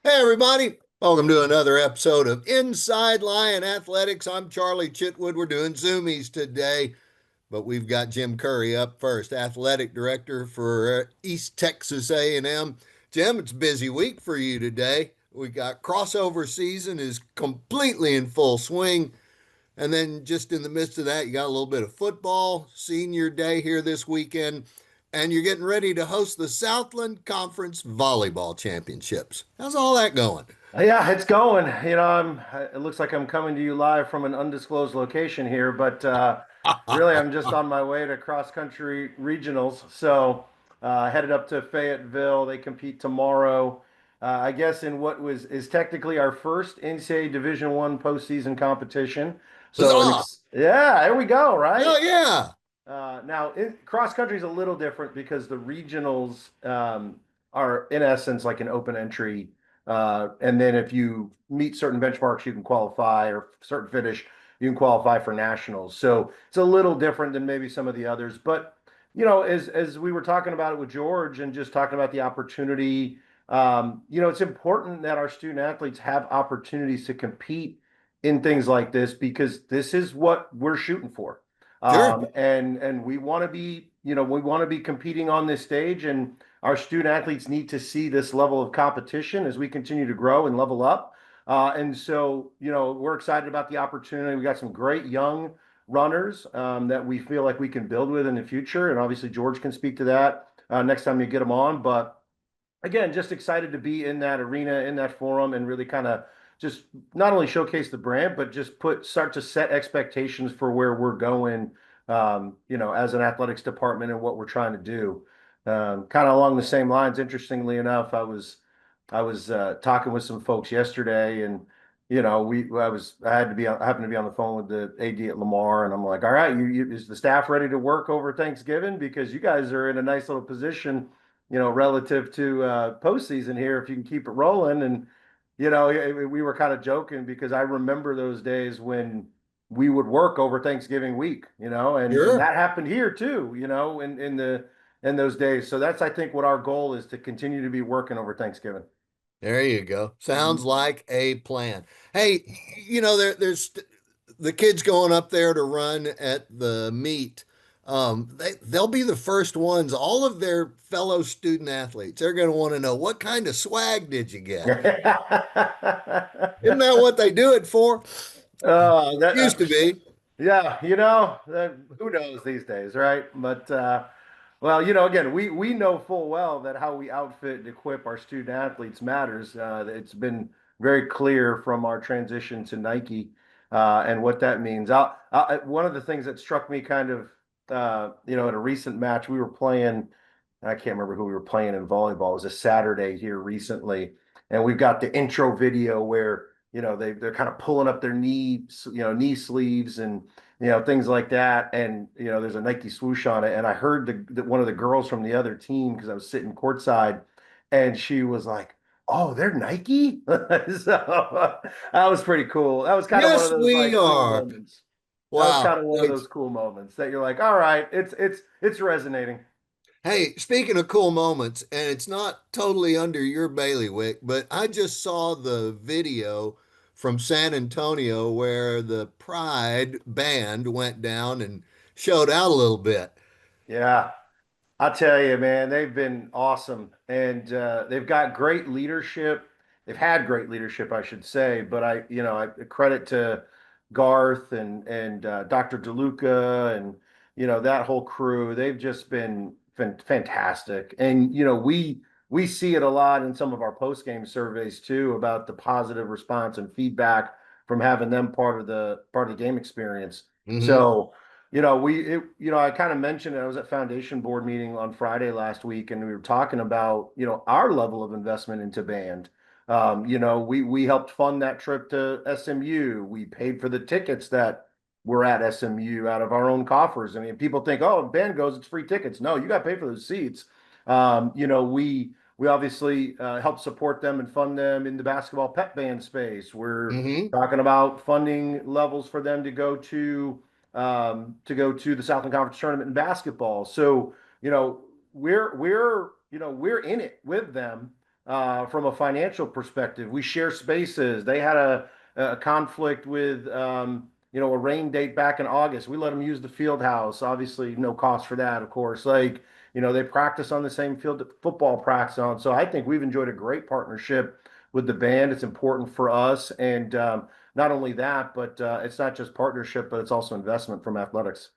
Hey, everybody. Welcome to another episode of Inside Lion Athletics. I'm Charlie Chitwood. We're doing Zoomies today, but we've got Jim Curry up first, athletic director for East Texas A&M. Jim, it's a busy week for you today. We got crossover season is completely in full swing. And then just in the midst of that, you got a little bit of football, senior day here this weekend, and you're getting ready to host the Southland Conference Volleyball Championships. How's all that going? Yeah, it's going. It looks like I'm coming to you live from an undisclosed location here, but really, I'm just on my way to cross country regionals. So, headed up to Fayetteville. They compete tomorrow. I guess in what was is technically our first NCAA Division One postseason competition. So, Huzzah! yeah, there we go, right? Hell yeah! Now, cross country is a little different because the regionals are, in essence, like an open entry. And then if you meet certain benchmarks, you can qualify, or certain finish, you can qualify for nationals. So it's a little different than maybe some of the others. But, as we were talking about it with George and just talking about the opportunity, it's important that our student athletes have opportunities to compete in things like this because this is what we're shooting for. Sure. And we want to be, we want to be competing on this stage, and our student athletes need to see this level of competition as we continue to grow and level up. And so, we're excited about the opportunity. We got some great young runners that we feel like we can build with in the future, and obviously George can speak to that next time you get him on. But again, just excited to be in that arena, in that forum, and really kind of just not only showcase the brand, but just start to set expectations for where we're going, as an athletics department and what we're trying to do. Kind of along the same lines, interestingly enough, I was talking with some folks yesterday, and I happened to be on the phone with the AD at Lamar, and I'm like, all right, is the staff ready to work over Thanksgiving? Because you guys are in a nice little position, relative to postseason here, if you can keep it rolling. And we were kind of joking because I remember those days when we would work over Thanksgiving week, and Sure. that happened here too, in those days. So that's, I think, what our goal is, to continue to be working over Thanksgiving. There you go. Sounds Mhm. like a plan. Hey, there's the kids going up there to run at the meet. They'll be the first ones. All of their fellow student athletes, they're going to want to know what kind of swag did you get? Isn't that what they do it for? That Used to be. Yeah, who knows these days, right? But well, again, we know full well that how we outfit and equip our student athletes matters. It's been very clear from our transition to Nike, and what that means. One of the things that struck me kind of, in a recent match we were playing, I can't remember who we were playing in volleyball. It was a Saturday here recently, and we've got the intro video where they're kind of pulling up their knee sleeves, and things like that. And there's a Nike swoosh on it. And I heard one of the girls from the other team, because I was sitting courtside, and she was like, "Oh, they're Nike." So that was pretty cool. That was kind of one of Yes, those we like cool are. moments. That was kind Wow. of one of those cool moments that you're like, "All right, it's resonating." Hey, speaking of cool moments, and it's not totally under your bailiwick, but I just saw the video from San Antonio where the Pride band went down and showed out a little bit. Yeah. I tell you, man, they've been awesome, and they've got great leadership. They've had great leadership, I should say. But I credit to Garth and Dr. DeLuca, and that whole crew. They've just been fantastic. And we see it a lot in some of our post game surveys too, about the positive response and feedback from having them part of the game experience. Hmm. So. I kind of mentioned it. I was at foundation board meeting on Friday last week, and we were talking about, our level of investment into band. We helped fund that trip to SMU. We paid for the tickets that were at SMU out of our own coffers. I mean, people think, oh, band goes, it's free tickets. No, you got to pay for those seats. We obviously help support them and fund them in the basketball pep band space. We're Hmm. talking about funding levels for them to go to the Southland Conference tournament in basketball. So, we're in it with them. from a financial perspective. We share spaces. They had a conflict with a rain date back in August. We let them use the field house. Obviously, no cost for that, of course. They practice on the same field that football practice on. So I think we've enjoyed a great partnership with the band. It's important for us. And not only that, but it's not just partnership, but it's also investment from athletics.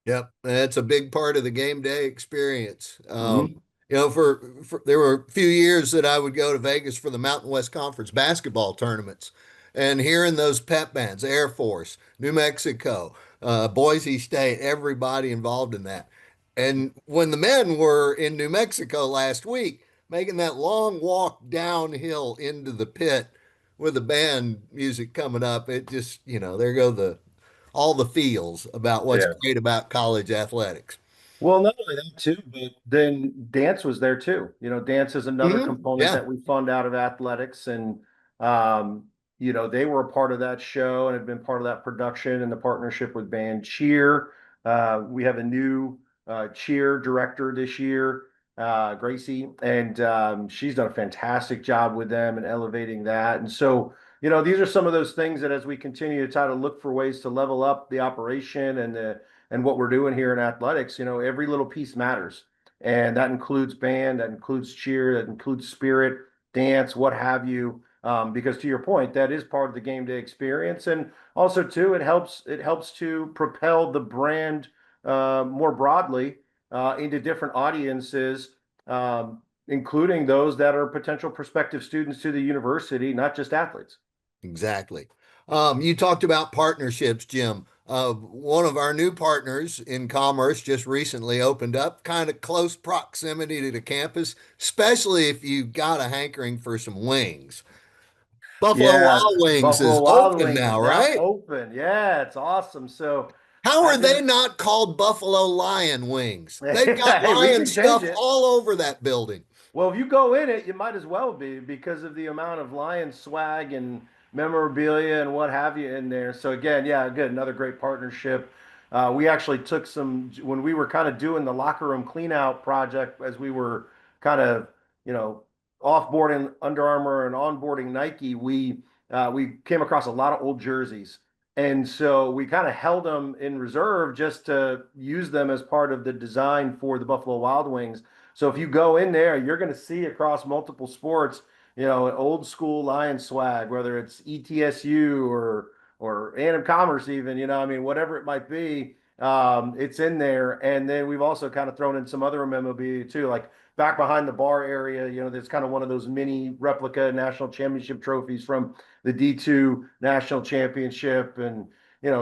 Yep, that's a big part of the game day experience. Hmm. For there were a few years that I would go to Vegas for the Mountain West Conference basketball tournaments, and hearing those pep bands, Air Force, New Mexico, Boise State, everybody involved in that. And when the men were in New Mexico last week, making that long walk downhill into the pit with the band music coming up, it just, there go the all the feels about what's Yeah. great about college athletics. Well, not only that too, but then dance was there too. Dance is another component Yeah, that we fund out of athletics, and um, they were a part of that show and have been part of that production and the partnership with band cheer. We have a new cheer director this year, Gracie, and she's done a fantastic job with them and elevating that. And so, these are some of those things that as we continue to try to look for ways to level up the operation and what we're doing here in athletics, every little piece matters. And that includes band, that includes cheer, that includes spirit, dance, what have you. Because to your point, that is part of the game day experience. And also too, it helps to propel the brand more broadly into different audiences, including those that are potential prospective students to the university, not just athletes. exactly. You talked about partnerships, Jim. One of our new partners in commerce just recently opened up, kind of close proximity to the campus, especially if you got a hankering for some wings. Buffalo Yeah, Wild Wings is Buffalo Wild open Wings is now, now right? open. Yeah, it's awesome. So How are I've they been, not called Buffalo Lion Wings? They've got hey, we lion can change stuff it. all over that building. Well, if you go in it, you might as well be because of the amount of Lion swag and memorabilia and what have you in there. So again, yeah, good, another great partnership. We actually took some when we were kind of doing the locker room clean out project as we were kind of, you know, offboarding Under Armour and onboarding Nike. We came across a lot of old jerseys. And so we kind of held them in reserve just to use them as part of the design for the Buffalo Wild Wings. So if you go in there, you're going to see across multiple sports, old school Lion swag, whether it's ETSU or A&M Commerce, even, I mean, whatever it might be, it's in there. And then we've also kind of thrown in some other memorabilia too, like back behind the bar area, there's kind of one of those mini replica national championship trophies from the D2 national championship and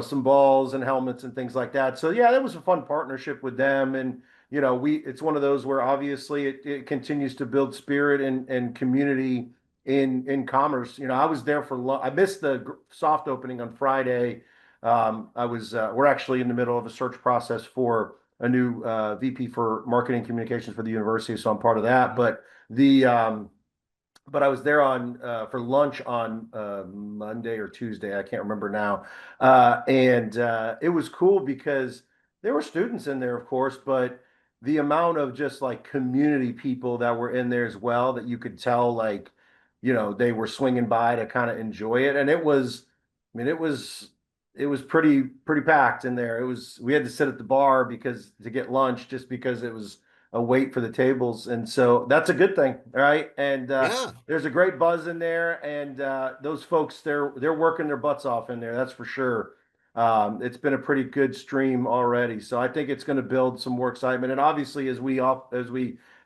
some balls and helmets and things like that. So yeah, that was a fun partnership with them. And it's one of those where obviously it continues to build spirit and community in commerce. I was there I missed the soft opening on Friday. We're actually in the middle of a search process for a new VP for marketing communications for the university, so I'm part of that. But I was there on for lunch on Monday or Tuesday. I can't remember now. And It was cool because there were students in there, of course, but the amount of just like community people that were in there as well that you could tell, like, they were swinging by to kind of enjoy it. And I mean, it was pretty packed in there. We had to sit at the bar because to get lunch just because it was a wait for the tables. And so that's a good thing, right? And Yeah. there's a great buzz in there, and those folks they're working their butts off in there. That's for sure. It's been a pretty good stream already, so I think it's going to build some more excitement. And obviously, as we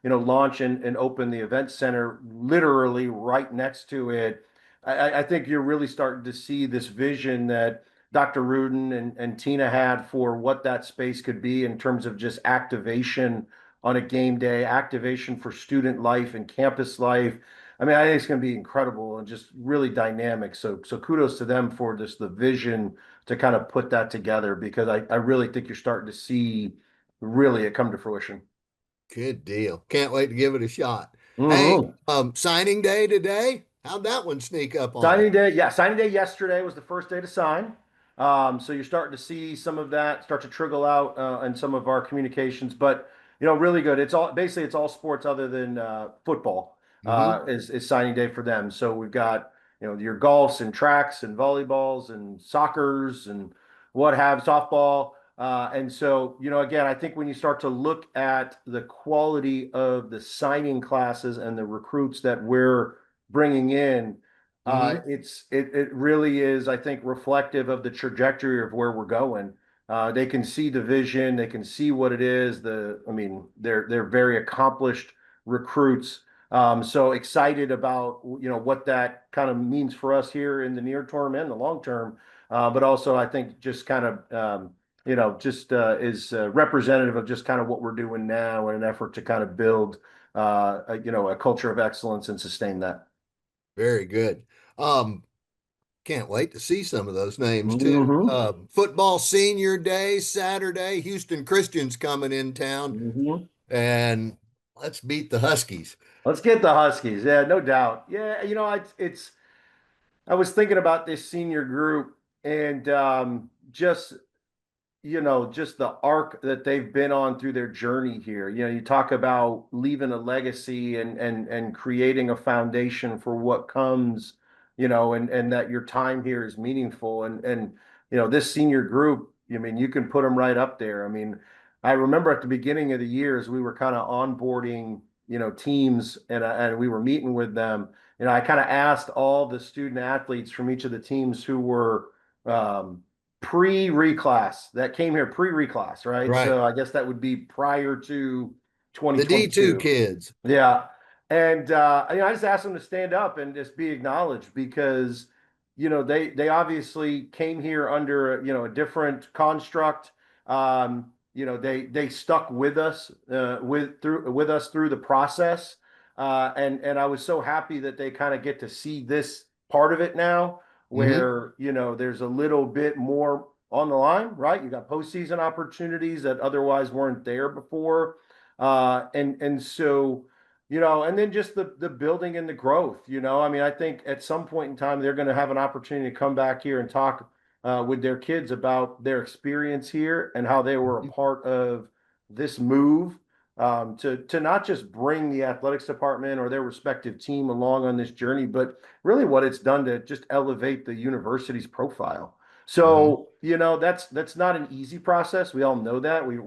launch and open the event center, literally right next to it, I think you're really starting to see this vision that Dr. Rudin and Tina had for what that space could be in terms of just activation on a game day, activation for student life and campus life. I mean, I think it's going to be incredible and just really dynamic. So kudos to them for just the vision to kind of put that together because I really think you're starting to see really it come to fruition. Good deal. Can't wait to give it a shot. Hey, Hmm. signing day today. How'd that one sneak up on you? Signing day, yeah, signing day yesterday was the first day to sign. So you're starting to see some of that start to trickle out in some of our communications, but really good. It's all sports other than football. Hmm. is signing day for them. So we've got, your golfs and tracks and volleyballs and soccers and what have softball. And so, again, I think when you start to look at the quality of the signing classes and the recruits that we're bringing in, Hmm. it really is, I think, reflective of the trajectory of where we're going. They can see the vision, they can see what it is. I mean, they're very accomplished recruits. So excited about what that kind of means for us here in the near term and the long term. But also, I think just kind of just is representative of just kind of what we're doing now in an effort to kind of build a culture of excellence and sustain that. Very good. Um, can't wait to see some of those names too. Hmm. Football senior day, Saturday. Houston Christian's coming in town, Hmm. and let's beat the Huskies. Let's get the Huskies. Yeah, no doubt. Yeah, I was thinking about this senior group and just the arc that they've been on through their journey here. You talk about leaving a legacy and creating a foundation for what comes, and that your time here is meaningful. And this senior group, I mean, you can put them right up there. I mean, I remember at the beginning of the year as we were kind of onboarding, teams and we were meeting with them. I kind of asked all the student athletes from each of the teams who were um, pre-reclass that came here pre-reclass, right? Right. So I guess that would be prior to The D2 2022. kids. Yeah. And I just asked them to stand up and just be acknowledged because they obviously came here under a different construct. They stuck with us with us through the process. And I was so happy that they kind of get to see this part of it now Hmm. where there's a little bit more on the line, right? You got postseason opportunities that otherwise weren't there before. And so and then just the building and the growth. I mean, I think at some point in time they're going to have an opportunity to come back here and talk with their kids about their experience here and how they were a part of this move to not just bring the athletics department or their respective team along on this journey, but really what it's done to just elevate the university's profile. Hmm. So, that's not an easy process. We all know that. We've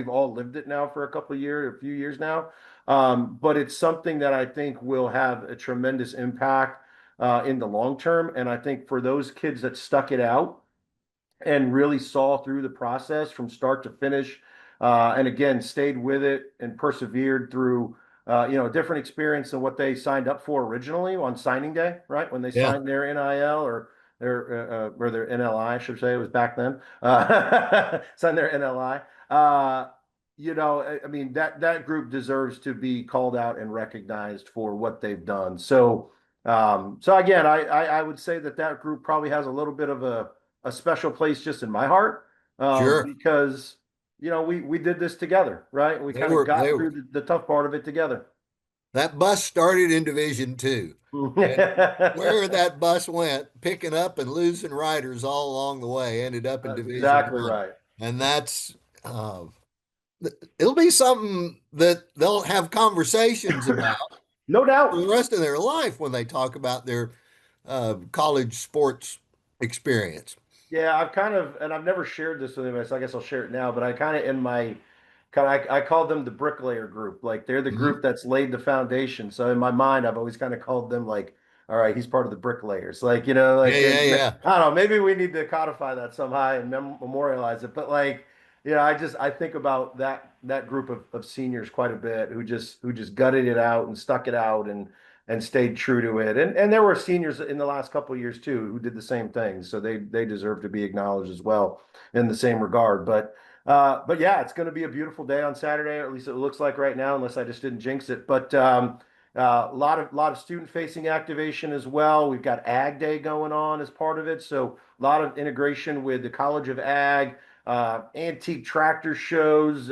all lived it now for a few years now. But it's something that I think will have a tremendous impact in the long term. And I think for those kids that stuck it out and really saw through the process from start to finish, and again stayed with it and persevered through a different experience than what they signed up for originally on signing day, right? When they Yeah. signed their NIL or their NLI, I should say, it was back then. Signed their NLI. I mean that group deserves to be called out and recognized for what they've done. So again, I would say that group probably has a little bit of a special place just in my heart Sure. because we did this together, right? We They kind of were they got were through the tough part of it together. that bus started in Division 2. And where that bus went, picking up and losing riders all along the way, ended up in That's Division exactly One. right. And that's uh, it'll be something that they'll have conversations about No for doubt. the rest of their life when they talk about their college sports experience. Yeah, and I've never shared this with anybody, so I guess I'll share it now. But I kind of in my kind of I call them the bricklayer group. Like they're the group Hmm. that's laid the foundation. So in my mind, I've always kind of called them like, all right, he's part of the bricklayers. Like Yeah, like yeah, yeah. I don't know, maybe we need to codify that somehow and memorialize it. But like, I think about that group of seniors quite a bit who just gutted it out and stuck it out and stayed true to it. And there were seniors in the last couple of years too who did the same thing. So they deserve to be acknowledged as well in the same regard. But yeah, it's going to be a beautiful day on Saturday, or at least it looks like right now, unless I just didn't jinx it. But a lot of student facing activation as well. We've got Ag Day going on as part of it, so a lot of integration with the College of Ag, antique tractor shows,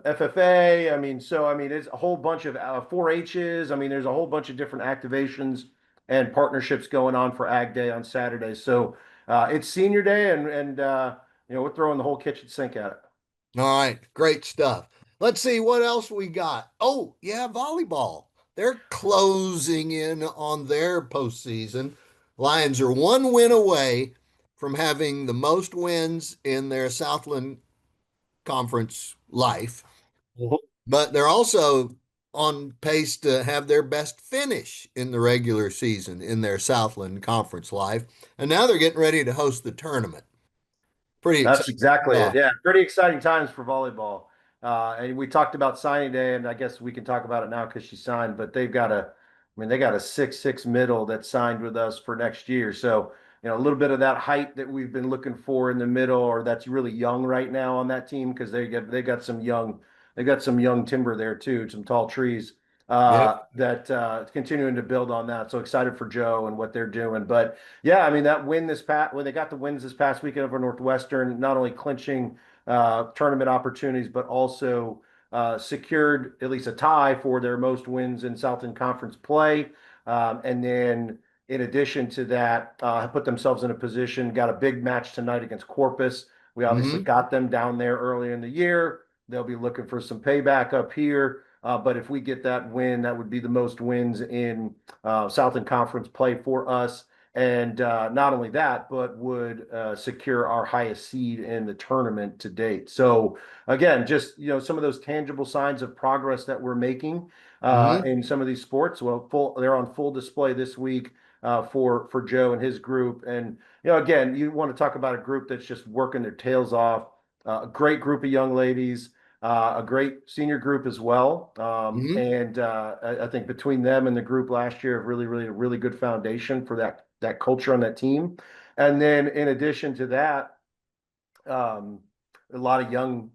FFA. I mean, it's a whole bunch of 4-H's. I mean, there's a whole bunch of different activations and partnerships going on for Ag Day on Saturday. So it's senior day, and we're throwing the whole kitchen sink at it. All right, great stuff. Let's see what else we got. Oh, yeah, volleyball. They're closing in on their postseason. Lions are one win away from having the most wins in their Southland Conference life, Mhm. but they're also on pace to have their best finish in the regular season in their Southland Conference life. And now they're getting ready to host the tournament. Pretty That's exciting exactly it. stuff. Yeah, pretty exciting times for volleyball. And we talked about signing day, and I guess we can talk about it now because she signed. But they got a 6'6" middle that signed with us for next year. So a little bit of that height that we've been looking for in the middle, or that's really young right now on that team because they got some young timber there too, some tall trees. Yep. That continuing to build on that. So excited for Joe and what they're doing. But yeah, I mean that win this past when they got the wins this past weekend over Northwestern, not only clinching tournament opportunities, but also secured at least a tie for their most wins in Southland Conference play. And then in addition to that, put themselves in a position, got a big match tonight against Corpus. We obviously Hmm. got them down there early in the year. They'll be looking for some payback up here. But if we get that win, that would be the most wins in Southland Conference play for us. And not only that, but would secure our highest seed in the tournament to date. So again, just some of those tangible signs of progress that we're making Hmm. in some of these sports. Well, they're on full display this week for Joe and his group. And again, you want to talk about a group that's just working their tails off. A great group of young ladies. A great senior group as well. Hmm. And I think between them and the group last year, have really good foundation for that culture on that team. And then in addition to that, um, a lot of young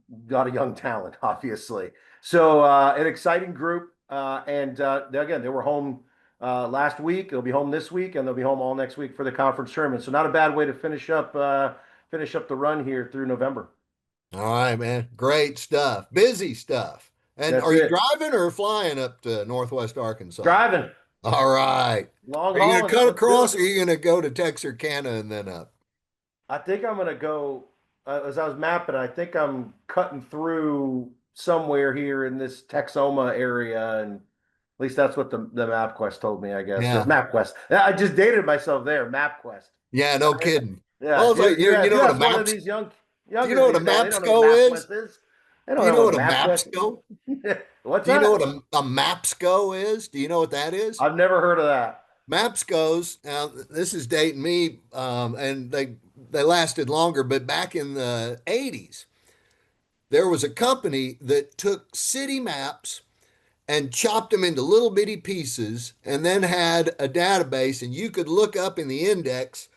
talent, obviously. So an exciting group. And again, they were home last week. They'll be home this week, and they'll be home all next week for the conference tournament. So not a bad way to finish up the run here through November. All right, man. Great stuff. Busy stuff. And That's are you it. driving or flying up to Northwest Arkansas? Driving, All right. long Are you going to haul, cut let's do across it. or are you going to go to Texarkana and then up? I think I'm gonna go as I was mapping. I think I'm cutting through somewhere here in this Texoma area, and at least that's what the MapQuest told me. I guess or Yeah. MapQuest. Yeah, I just dated myself there. MapQuest. Yeah, no kidding. Yeah, Well, it's like if you ask one of these do you youngers know what a these days, they don't know what MAPSCO is? MapQuest is. They Do don't you know know what what a a MapQuest. MAPSCO? What's Do you know that? what a MAPSCO is? Do you know what that is? I've never heard of that. MAPSCOs, now this is dating me, and they lasted longer, but back in the 80s, there was a company that took city maps and chopped them into little bitty pieces and then had a database, and you could look up in the index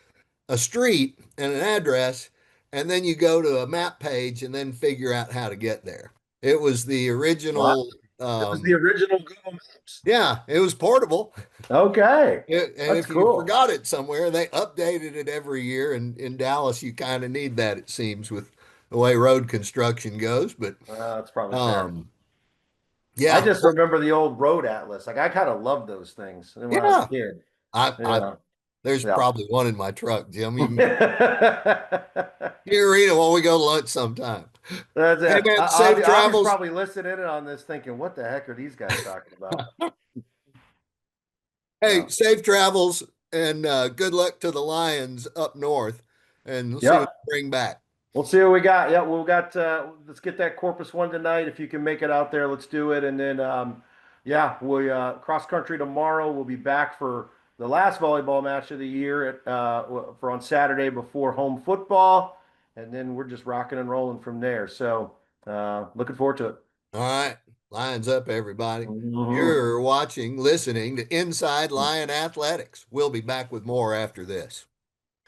a street and an address, and then you go to a map page and then figure out how to get there. It was the Wow, original, it was the original Google Maps. yeah, it was portable. Okay, And that's if you cool. forgot it somewhere, they updated it every year. And in Dallas, you kind of need that, it seems, with the way road construction goes. But That's probably fair. um, I yeah, just remember the old road atlas. Like I kind of loved those things when I was a yeah, kid. I Yeah. there's Yeah. probably one in my truck, Jim. You read it while we go to lunch sometime. That's Hey it. man, safe Avi's travels. probably listening in on this thinking, what the heck are these guys talking about? Hey, Yeah. safe travels and good luck to the Lions up north, and we'll see what Yeah. they bring back. We'll see what we got. Yeah, we've got let's get that Corpus one tonight. If you can make it out there, let's do it. And then yeah, we cross country tomorrow. We'll be back for the last volleyball match of the year for on Saturday before home football. And then we're just rocking and rolling from there. So looking forward to it. All right, Lions up, everybody. Mhm. You're watching, listening to Inside Lion Athletics. We'll be back with more after this.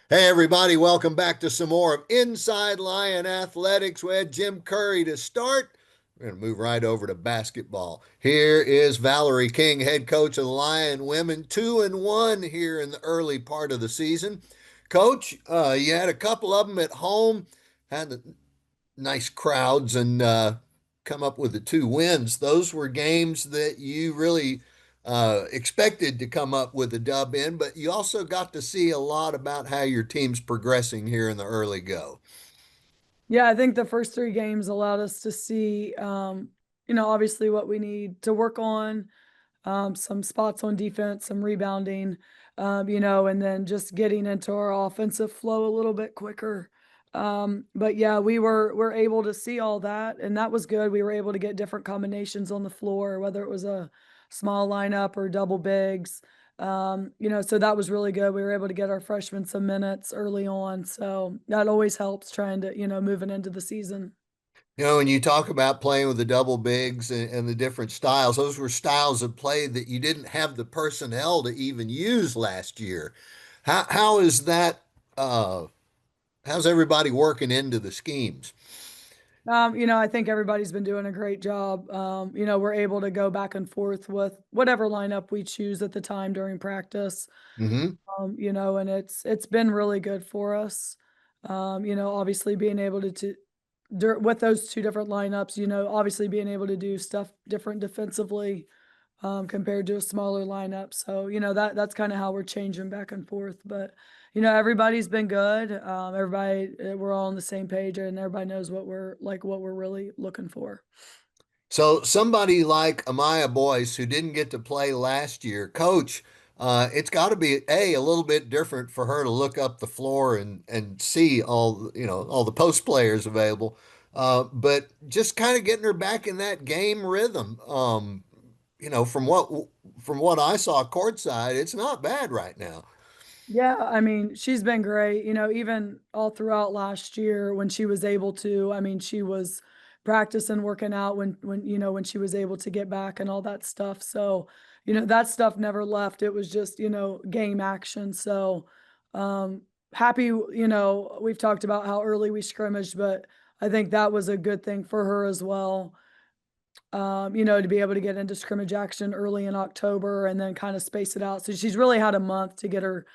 Hey, everybody, welcome back to some more of Inside Lion Athletics. We had Jim Curry to start. We're going to move right over to basketball. Here is Valerie King, head coach of the Lion women, 2-1 here in the early part of the season. Coach, you had a couple of them at home, had the nice crowds, and come up with the two wins. Those were games that you really expected to come up with a dub in, but you also got to see a lot about how your team's progressing here in the early go. Yeah, I think the first three games allowed us to see obviously what we need to work on, some spots on defense, some rebounding, and then just getting into our offensive flow a little bit quicker. But yeah, we're able to see all that, and that was good. We were able to get different combinations on the floor, whether it was a small lineup or double bigs. So that was really good. We were able to get our freshmen some minutes early on, so that always helps trying to, moving into the season. When you talk about playing with the double bigs and the different styles, those were styles of play that you didn't have the personnel to even use last year. How is that? Uh, how's everybody working into the schemes? I think everybody's been doing a great job. We're able to go back and forth with whatever lineup we choose at the time during practice. Hmm. And it's been really good for us. Obviously being able with those two different lineups, obviously being able to do stuff different defensively, compared to a smaller lineup. So, that's kind of how we're changing back and forth. But, everybody's been good. We're all on the same page, and everybody knows what we're really looking for. So somebody like Amaya Boyce, who didn't get to play last year, coach, it's got to be a little bit different for her to look up the floor and see all the post players available. But just kind of getting her back in that game rhythm. From what I saw courtside, it's not bad right now. Yeah, I mean, she's been great. Even all throughout last year when she was able to, I mean, she was practicing working out when she was able to get back and all that stuff. So, that stuff never left. It was just, game action. So, um happy, we've talked about how early we scrimmaged, but I think that was a good thing for her as well, to be able to get into scrimmage action early in October and then kind of space it out. So she's really had a month to get her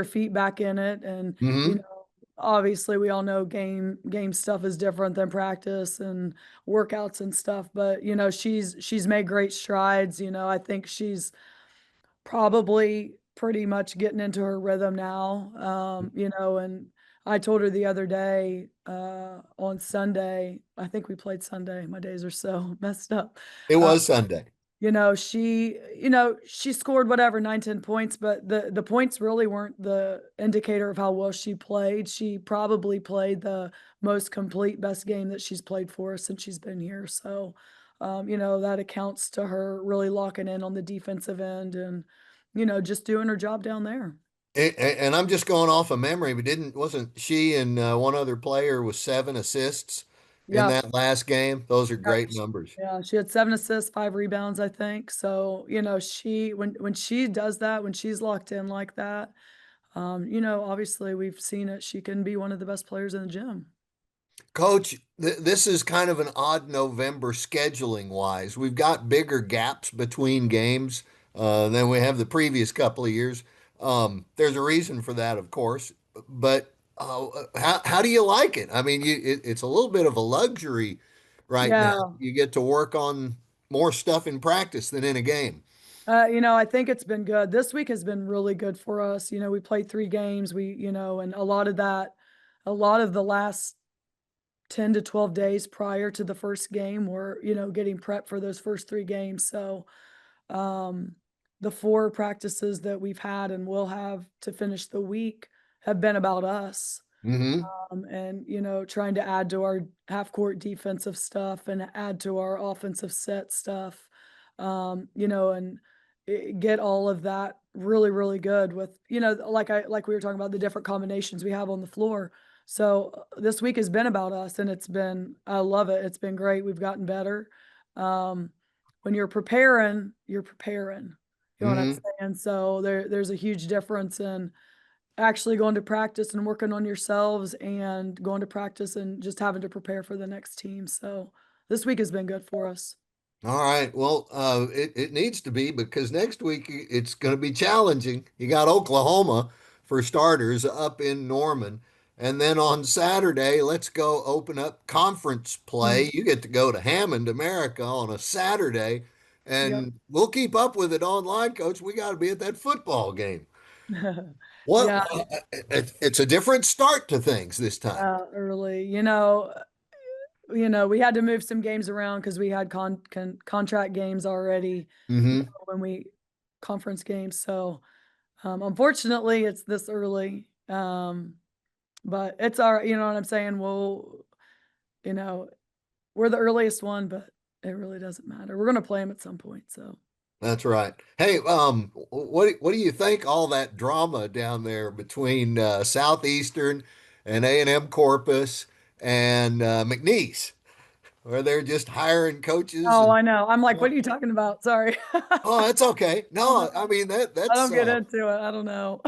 feet back in it. And, Hmm. obviously we all know game stuff is different than practice and workouts and stuff, but she's made great strides. I think she's probably pretty much getting into her rhythm now. And I told her the other day, on Sunday, I think we played Sunday. My days are so messed up. It Uh, was Sunday. she scored whatever 9, 10 points, but the points really weren't the indicator of how well she played. She probably played the most complete best game that she's played for us since she's been here. So, that accounts to her really locking in on the defensive end and, just doing her job down there. And I'm just going off of memory, but wasn't she and one other player with 7 assists in Yep. that last game? Those are Yep. great numbers. Yeah, she had 7 assists, 5 rebounds, I think. So, she when she does that, when she's locked in like that, obviously we've seen it. She can be one of the best players in the gym. Coach, this is kind of an odd November scheduling wise. We've got bigger gaps between games than we have the previous couple of years. There's a reason for that, of course, but how do you like it? I mean, it's a little bit of a luxury right now. Yeah. You get to work on more stuff in practice than in a game. I think it's been good. This week has been really good for us. We played 3 games. And a lot of the last 10 to 12 days prior to the first game were, getting prepped for those first 3 games. So, um, the 4 practices that we've had and will have to finish the week have been about us. Hmm. And trying to add to our half court defensive stuff and add to our offensive set stuff, and get all of that really really good with, like we were talking about the different combinations we have on the floor. So, this week has been about us, and I love it. It's been great. We've gotten better. When you're preparing, you know what I'm Hmm. saying? So there's a huge difference in actually going to practice and working on yourselves and going to practice and just having to prepare for the next team. So this week has been good for us. All right. Well, it needs to be because next week it's going to be challenging. You got Oklahoma for starters up in Norman. And then on Saturday, let's go open up conference play. Mm. You get to go to Hammond, America on a Saturday, Yep. and we'll keep up with it online, coach. We got to be at that football game. What? Yeah, It's a different start to things this time. early. we had to move some games around because we had contract games already Mm-hmm. when we conference games. So unfortunately, it's this early. But it's all right. You know what I'm saying? You know, we're the earliest one, but it really doesn't matter. We're going to play them at some point. So. That's right. Hey, what do you think all that drama down there between Southeastern and A&M Corpus and McNeese, where they're just hiring coaches Oh, and I know. I'm like, what are you talking about? Sorry. oh, that's okay. No, I mean I that's don't get into it. I don't know.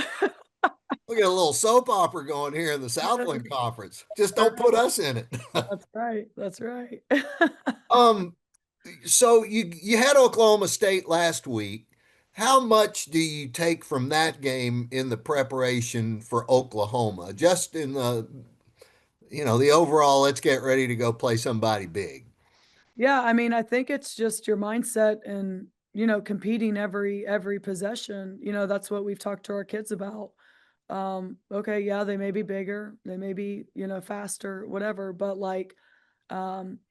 we got a little soap opera going here in the Southland Conference. Just don't put us in it. That's right. That's right. Um, so you had Oklahoma State last week. How much do you take from that game in the preparation for Oklahoma? Just in the overall, let's get ready to go play somebody big. Yeah, I mean, I think it's just your mindset and, competing every possession. That's what we've talked to our kids about. Okay, yeah, they may be bigger, they may be, faster, whatever, but like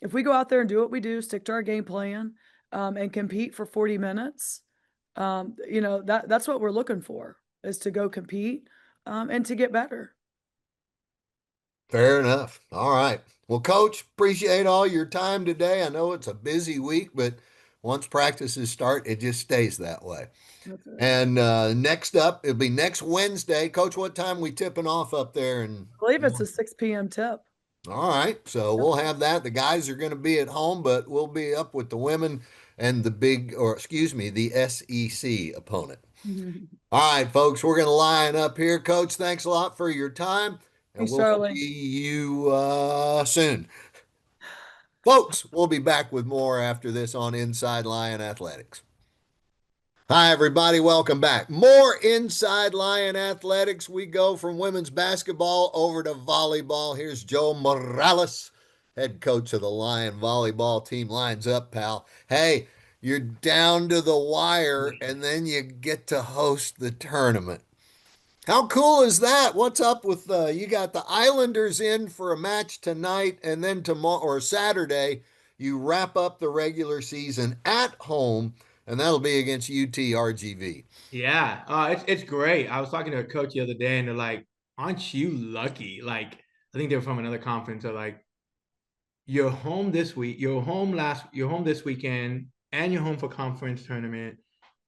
if we go out there and do what we do, stick to our game plan, and compete for 40 minutes, that's what we're looking for is to go compete, and to get better. Fair enough. All right. Well, Coach, appreciate all your time today. I know it's a busy week, but once practices start, it just stays that way. That's right. And next up, it'll be next Wednesday. Coach, what time we tipping off up there? And I believe it's a 6 p.m. tip. all right, so Yep. we'll have that. The guys are going to be at home, but we'll be up with the women and the SEC opponent. All right, folks, we're going to line up here. Coach, thanks a lot for your time, and Thanks, we'll Charlie. see you soon. Folks, we'll be back with more after this on Inside Lion Athletics. Hi, everybody. Welcome back. More Inside Lion Athletics. We go from women's basketball over to volleyball. Here's Joe Morales, head coach of the Lion volleyball team. Lines up, pal. Hey, you're down to the wire, and then you get to host the tournament. How cool is that? What's up with you got the Islanders in for a match tonight, and then tomorrow or Saturday, you wrap up the regular season at home, and that'll be against UTRGV. Yeah, it's great. I was talking to a coach the other day, and they're like, "Aren't you lucky?" Like, I think they were from another conference. They're like, "You're home this week. You're home this weekend, and you're home for conference tournament.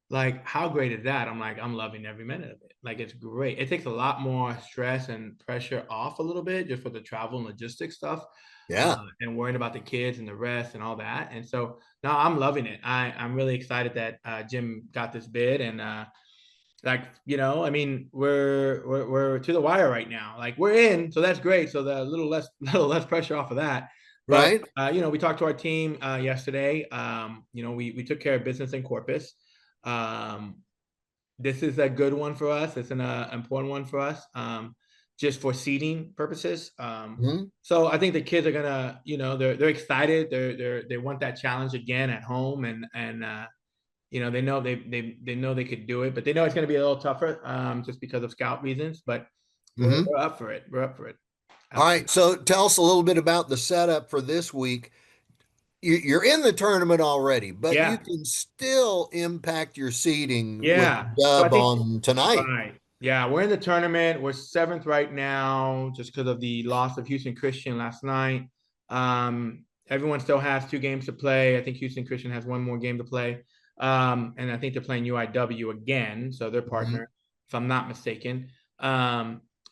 Like, how great is that?" I'm like, I'm loving every minute of it. Like, it's great. It takes a lot more stress and pressure off a little bit just for the travel and logistics stuff, Yeah, and worrying about the kids and the rest and all that. And so now I'm loving it. I'm really excited that Jim got this bid and. Like, I mean, we're to the wire right now. Like, we're in, so that's great. So the little less pressure off of that. But right? we talked to our team yesterday. We took care of business in Corpus. Um, this is a good one for us. It's an important one for us, just for seeding purposes. Mhm. So I think the kids are gonna, they're excited. They want that challenge again at home, and they know they know they could do it, but they know it's going to be a little tougher, just because of scout reasons. But Mhm. we're up for it. We're up for it. All Absolutely. right, so tell us a little bit about the setup for this week. You're in the tournament already, but you Yeah. can still impact your seeding with Yeah. the So I dub think on tonight. right. Yeah, we're in the tournament. We're seventh right now, just because of the loss of Houston Christian last night. Everyone still has 2 games to play. I think Houston Christian has one more game to play. And I think they're playing UIW again, so they're Mhm. partner, if I'm not mistaken.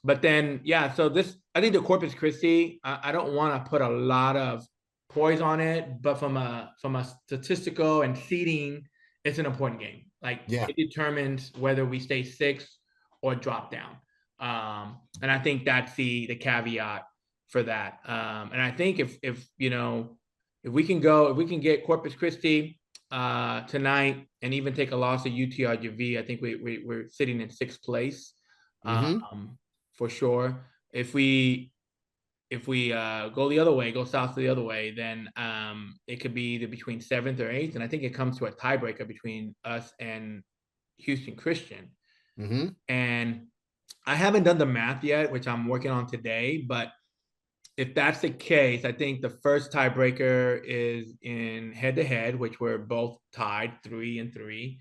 But then, yeah, so I think the Corpus Christi, I don't want to put a lot of poise on it, but from a statistical and seeding, it's an important game. Like, Yeah. it determines whether we stay sixth or drop down. And I think that's the caveat for that. And I think if we can get Corpus Christi tonight and even take a loss at UTRGV, I think we're sitting in sixth place, Hmm. for sure. If we go the other way, go south the other way, then it could be either between seventh or eighth, and I think it comes to a tiebreaker between us and Houston Christian. Hmm. And I haven't done the math yet, which I'm working on today, but if that's the case, I think the first tiebreaker is in head-to-head, which we're both tied 3-3.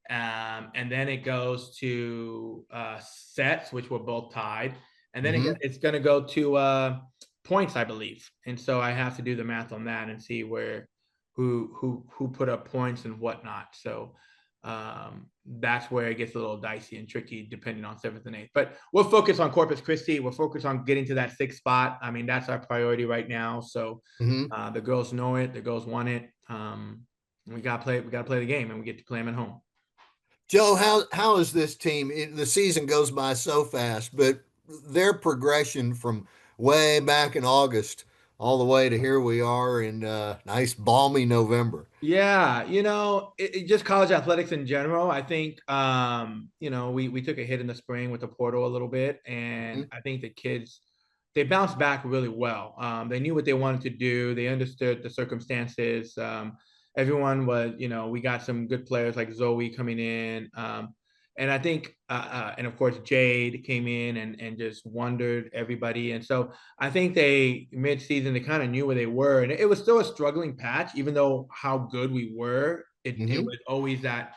And then it goes to sets, which we're both tied. And then Mhm. it's going to go to points, I believe. And so I have to do the math on that and see who put up points and whatnot. So that's where it gets a little dicey and tricky depending on 7th and 8th. But we'll focus on Corpus Christi. We're focused on getting to that 6th spot. I mean, that's our priority right now. So Mhm. the girls know it. The girls want it. We got to play. We got to play the game, and we get to play them at home. Joe, how is this team? The season goes by so fast, but their progression from way back in August all the way to here we are in nice balmy November. Yeah, just college athletics in general. I think, we took a hit in the spring with the portal a little bit, and Mhm. I think the kids they bounced back really well. They knew what they wanted to do. They understood the circumstances. Everyone was, we got some good players like Zoe coming in. And I think, and of course, Jade came in and just wondered everybody. And so I think they mid-season they kind of knew where they were, and it was still a struggling patch, even though how good we were. It Mhm. was always that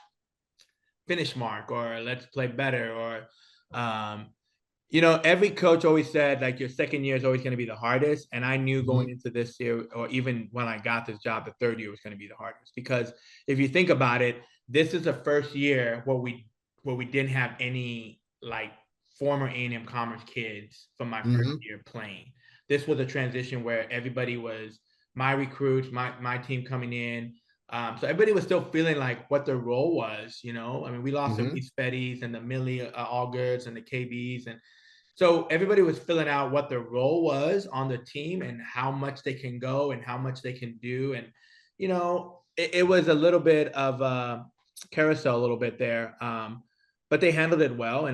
finish mark or let's play better or every coach always said like your second year is always going to be the hardest, and I knew going Mhm. into this year or even when I got this job, the third year was going to be the hardest because if you think about it, this is the first year where we didn't have any like former A&M Commerce kids from my first Mhm. year playing. This was a transition where everybody was my recruits, my team coming in. So everybody was still feeling like what their role was, I mean, we lost the Mhm. Reese Fetties and the Millie Augers and the KBs. And so everybody was filling out what their role was on the team and how much they can go and how much they can do. And, it was a little bit of a carousel a little bit there. But they handled it well.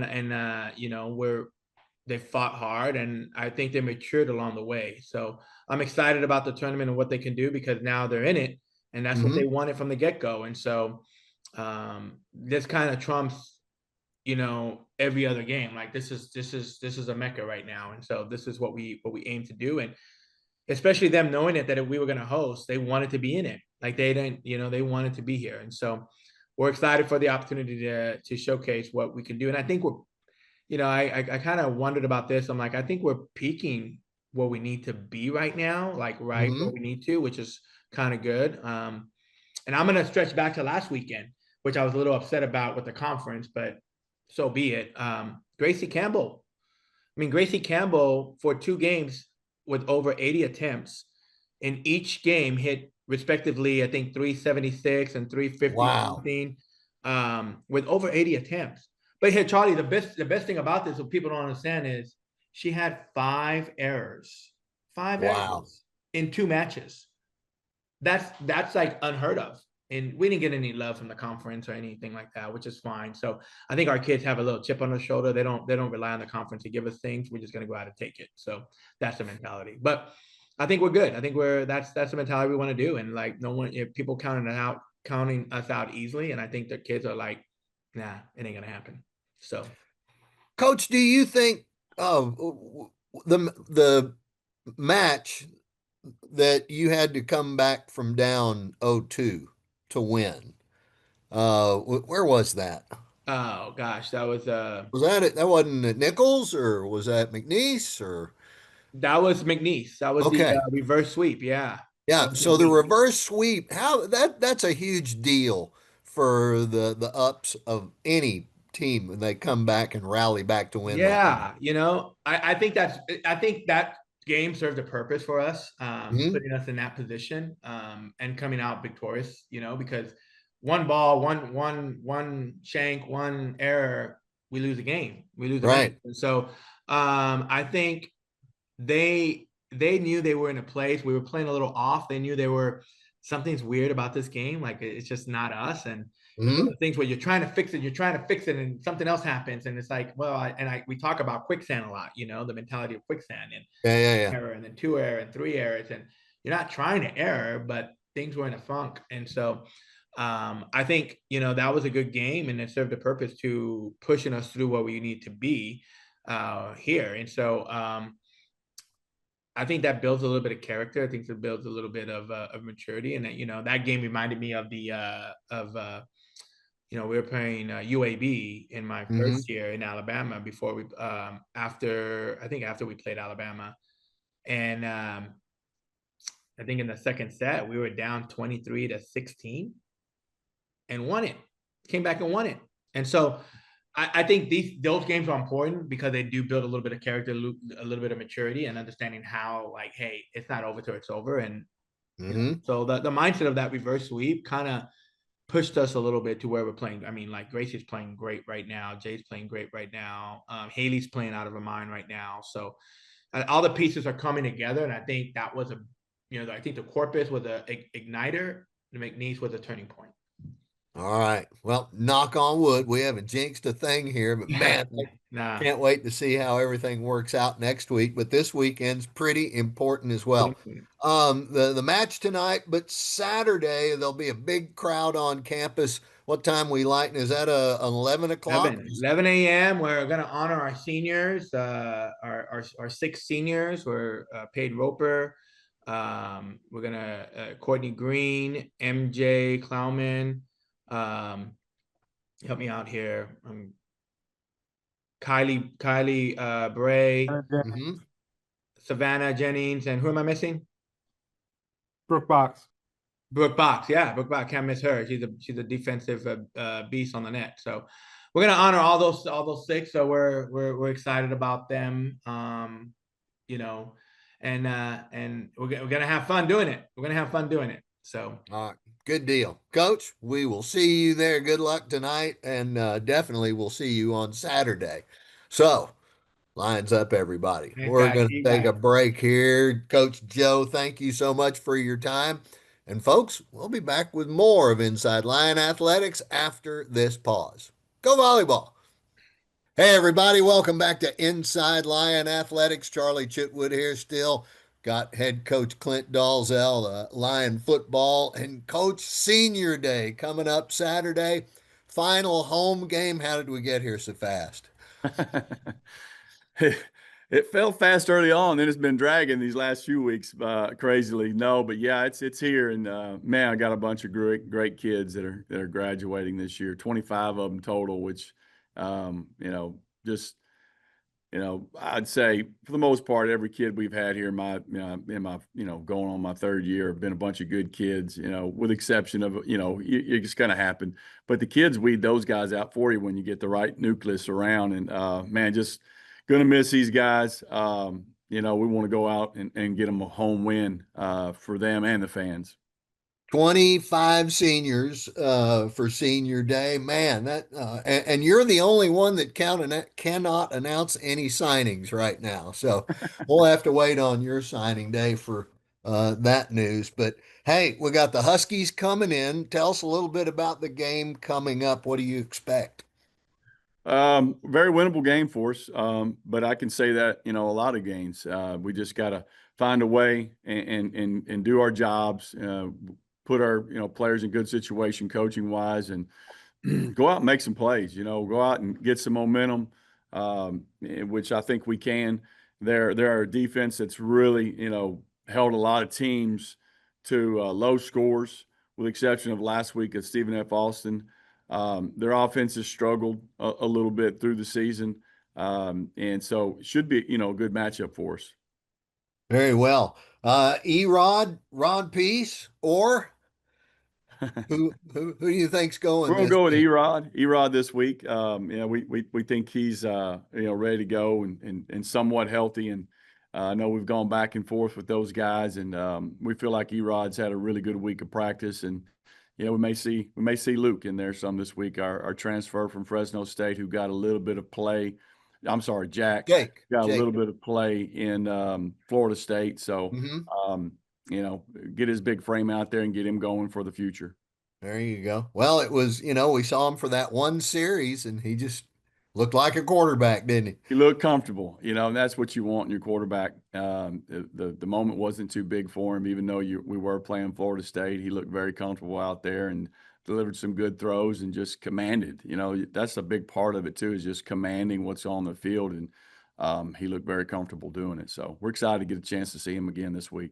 They fought hard, and I think they matured along the way. So I'm excited about the tournament and what they can do because now they're in it, and that's what they Mhm. wanted from the get-go. And so this kind of trumps, every other game. Like this is a mecca right now, and so this is what we aim to do. And especially them knowing it that if we were going to host, they wanted to be in it. Like they didn't, they wanted to be here, and so we're excited for the opportunity to showcase what we can do. And I think we're I kind of wondered about this. I'm like, I think we're peaking where we need to be right now, like right where Mhm. we need to, which is kind of good. And I'm gonna stretch back to last weekend, which I was a little upset about with the conference, but so be it. Gracie Campbell. I mean, Gracie Campbell for 2 games with over 80 attempts in each game hit respectively, I think 376 and 350 Wow. something, with over 80 attempts. But here, Charlie, the best thing about this, what people don't understand is she had 5 errors, five Wow. errors in 2 matches. That's like unheard of. And we didn't get any love from the conference or anything like that, which is fine. So I think our kids have a little chip on their shoulder. They don't rely on the conference to give us things. We're just gonna go out and take it. So that's the mentality. But I think we're good. I think that's the mentality we want to do. And like no one if people counting us out easily. And I think the kids are like, nah, it ain't gonna happen. So Coach, do you think the match that you had to come back from down 0-2 to win? Where was that? oh gosh, that was Was that it? That wasn't at Nichols or was that McNeese or McNeese. That was the okay. reverse sweep. Yeah. That Yeah, was so the McNeese. reverse sweep, how that's a huge deal for the ups of any team when they come back and rally back to win that game. Yeah, I think that game served a purpose for us, Hmm. putting us in that position, and coming out victorious. Because one ball, one shank, one error, we lose a game, we lose a match. Right. And so, I think they knew they were in a place. We were playing a little off. They knew they were something's weird about this game. Like it's just not us. And it's one of Hmm. the things where you're trying to fix it, and something else happens, and it's like, well, we talk about quicksand a lot. The mentality of quicksand and Yeah, yeah, yeah. error, and then 2 error and 3 errors, and you're not trying to error, but things were in a funk, and so. I think that was a good game, and it served a purpose to pushing us through what we need to be here. And so I think that builds a little bit of character. I think it builds a little bit of maturity, and that, you know, that game reminded me of you know, we were playing UAB in my Mm-hmm. first year in Alabama before we after I think after we played Alabama, and I think in the second set we were down 23-16 and won it. Came back and won it. And so I think those games are important because they do build a little bit of character, a little bit of maturity, and understanding how, like, hey, it's not over till it's over. And you know, Mm-hmm. so the mindset of that reverse sweep kind of pushed us a little bit to where we're playing. I mean, like, Gracie's playing great right now. Jay's playing great right now. Haley's playing out of her mind right now. So all the pieces are coming together, and I think that was I think the Corpus was a igniter. The McNeese was a turning point. All right. Well, knock on wood. We haven't jinxed a thing here, but man, Nah. can't wait to see how everything works out next week. But this weekend's pretty important as well. The match tonight, but Saturday there'll be a big crowd on campus. What time we lighting? Is that 11 o'clock? 11 a.m. We're gonna honor our seniors, our six seniors. We're Paige Roper. We're gonna Courtney Green, MJ Clownman. Help me out here. Kylie Bray, Mm-hmm. Savannah Jennings, and who am I missing? Brooke Box. Brooke Box, yeah, Brooke Box, can't miss her. She's a defensive beast on the net. So we're gonna honor all those six. So we're excited about them. You know, and we're gonna have fun doing it. We're gonna have fun doing it. So All right. Good deal. Coach, we will see you there. Good luck tonight, and definitely we'll see you on Saturday. So, lines up, everybody. thanks, We're guys. going See to you take guys. a break here. Coach Joe, thank you so much for your time. And, folks, we'll be back with more of Inside Lion Athletics after this pause. Go volleyball. Hey, everybody. Welcome back to Inside Lion Athletics. Charlie Chitwood here still. Got head coach Clint Dolezel, Lion football, and coach senior day coming up Saturday. Final home game. How did we get here so fast? It fell fast early on, then it's been dragging these last few weeks, crazily. No, but yeah, it's here, and man, I got a bunch of great kids that are graduating this year. 25 of them total, which just I'd say for the most part, every kid we've had here in my going on my third year have been a bunch of good kids, with exception of, you're just going to happen. But the kids weed those guys out for you when you get the right nucleus around. And man, just going to miss these guys. We want to go out and get them a home win for them and the fans. 25 seniors for senior day. Man, that and you're the only one that cannot announce any signings right now. So we'll have to wait on your signing day for that news. But hey, we got the Huskies coming in. Tell us a little bit about the game coming up. What do you expect? Very winnable game for us. But I can say that, a lot of games, we just got to find a way and do our jobs, put our, players in good situation coaching wise, and go out and make some plays, go out and get some momentum, which I think we can. There are a defense that's really, held a lot of teams to low scores, with the exception of last week at Stephen F. Austin. Their offense has struggled a little bit through the season. And so it should be, a good matchup for us. Very well. Rod Peace, or who do you think's going We're gonna this go with week? Erod this week. We think he's ready to go and somewhat healthy. And I know we've gone back and forth with those guys, and we feel like Erod's had a really good week of practice. And we may see Luke in there some this week. Our transfer from Fresno State, who got a little bit of play. I'm sorry, Jack got a Jake. little bit of play in Florida State. So Mhm. get his big frame out there and get him going for the future. There you go. Well, it was, we saw him for that one series and he just looked like a quarterback, didn't he? He looked comfortable, and that's what you want in your quarterback. The moment wasn't too big for him, even though we were playing Florida State. He looked very comfortable out there and delivered some good throws and just commanded. That's a big part of it too, is just commanding what's on the field. And he looked very comfortable doing it. So we're excited to get a chance to see him again this week.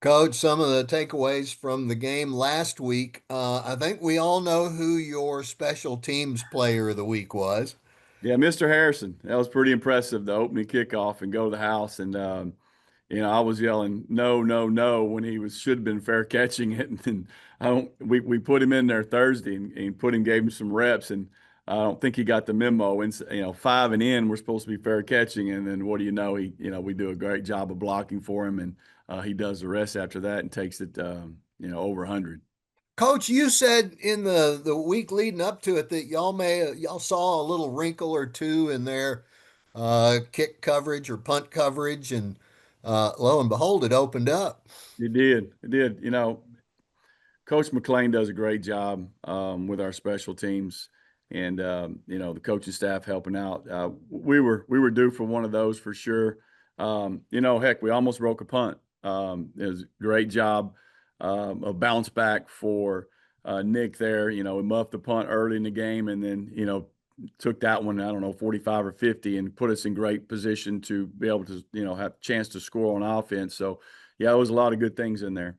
Coach, some of the takeaways from the game last week. I think we all know who your special teams player of the week was. Yeah, Mr. Harrison, that was pretty impressive. The opening kickoff and go to the house, and I was yelling no, no, no when he was should have been fair catching it. And then we put him in there Thursday and gave him some reps, and I don't think he got the memo. And 5 and in, we're supposed to be fair catching, and then what do you know? We do a great job of blocking for him, and he does the rest after that and takes it over 100. Coach, you said in the week leading up to it that y'all saw a little wrinkle or two in their kick coverage or punt coverage, and lo and behold, it opened up. It did. It did. Coach McLean does a great job with our special teams, and the coaching staff helping out. We were due for one of those for sure. Heck, we almost broke a punt. It was a great job, a bounce back for Nick there. We muffed the punt early in the game, and then took that one, I don't know, 45 or 50, and put us in great position to be able to have a chance to score on offense. So yeah, there was a lot of good things in there.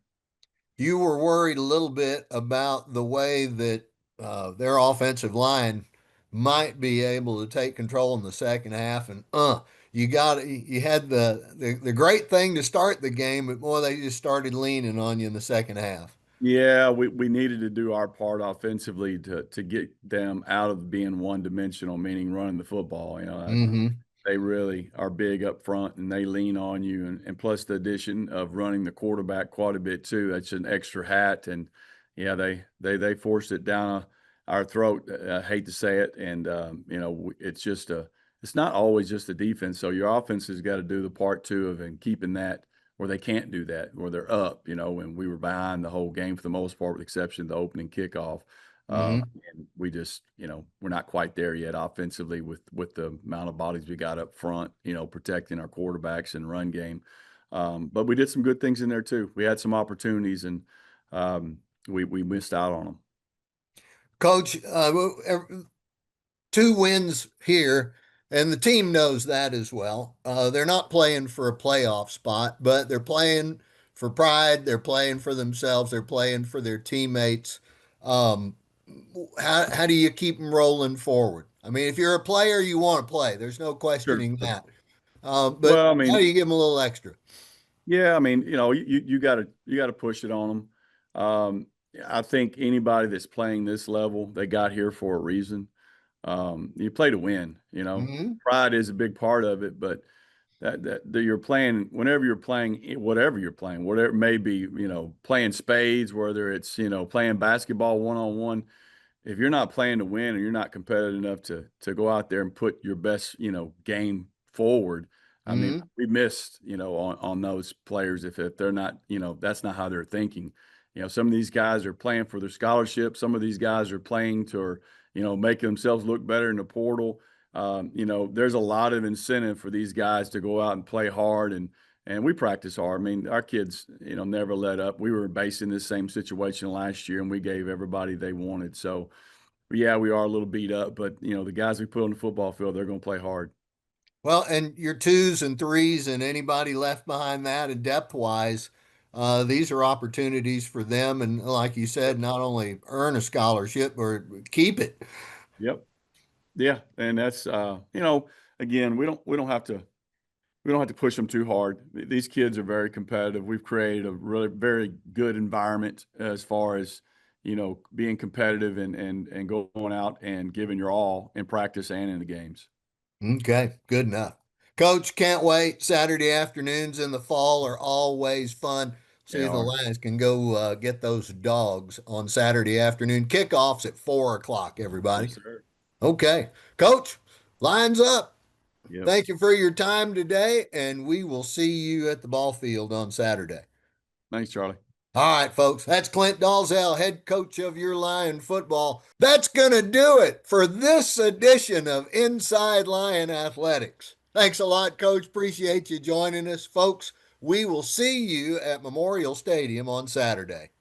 You were worried a little bit about the way that their offensive line might be able to take control in the second half, and you had the great thing to start the game, but boy, they just started leaning on you in the second half. Yeah, we needed to do our part offensively to get them out of being one dimensional, meaning running the football. Mm-hmm. They really are big up front and they lean on you. And plus the addition of running the quarterback quite a bit too. That's an extra hat. And yeah, they forced it down our throat. I hate to say it. And, it's not always just the defense. So your offense has got to do the part too of and keeping that where they can't do that, where they're up, and we were behind the whole game for the most part, with the exception of the opening kickoff. Mm-hmm. And we just, we're not quite there yet offensively with the amount of bodies we got up front, protecting our quarterbacks and run game. But we did some good things in there too. We had some opportunities, and we missed out on them. Coach, 2 wins here, and the team knows that as well. They're not playing for a playoff spot, but they're playing for pride. They're playing for themselves. They're playing for their teammates. Um, how do you keep them rolling forward? I mean, if you're a player, you want to play. There's no Sure. questioning that. But Well, I how mean, do you give them a little extra? yeah, I mean, you gotta push it on them. I think anybody that's playing this level, they got here for a reason. You play to win. Mm-hmm. Pride is a big part of it, but that you're playing whenever you're playing whatever you're playing, whatever it may be, playing spades, whether it's playing basketball one-on-one. If you're not playing to win and you're not competitive enough to go out there and put your best game forward, I mean, Mm-hmm. we missed on those players if they're not that's not how they're thinking. Some of these guys are playing for their scholarship. Some of these guys are playing to making themselves look better in the portal. There's a lot of incentive for these guys to go out and play hard, and we practice hard. I mean, our kids, never let up. We were based in this same situation last year, and we gave everybody they wanted. So, yeah, we are a little beat up, but the guys we put on the football field, they're going to play hard. Well, and your twos and threes and anybody left behind that and depth wise, these are opportunities for them. And like you said, Yep. not only earn a scholarship or keep it. Yep. Yeah, and that's again, we don't have to push them too hard. These kids are very competitive. We've created a really very good environment as far as being competitive and going out and giving your all in practice and in the games. Okay, good enough. Coach, can't wait. Saturday afternoons in the fall are always fun. See They if the are. Lions can go get those dogs on Saturday afternoon. Kickoffs at 4 o'clock, everybody. Yes, sir. Okay, Coach, lines up. Yep. Thank you for your time today, and we will see you at the ball field on Saturday. Thanks, Charlie. All right, folks, that's Clint Dolezel, head coach of your Lion football. That's going to do it for this edition of Inside Lion Athletics. Thanks a lot, Coach. Appreciate you joining us, folks. We will see you at Memorial Stadium on Saturday.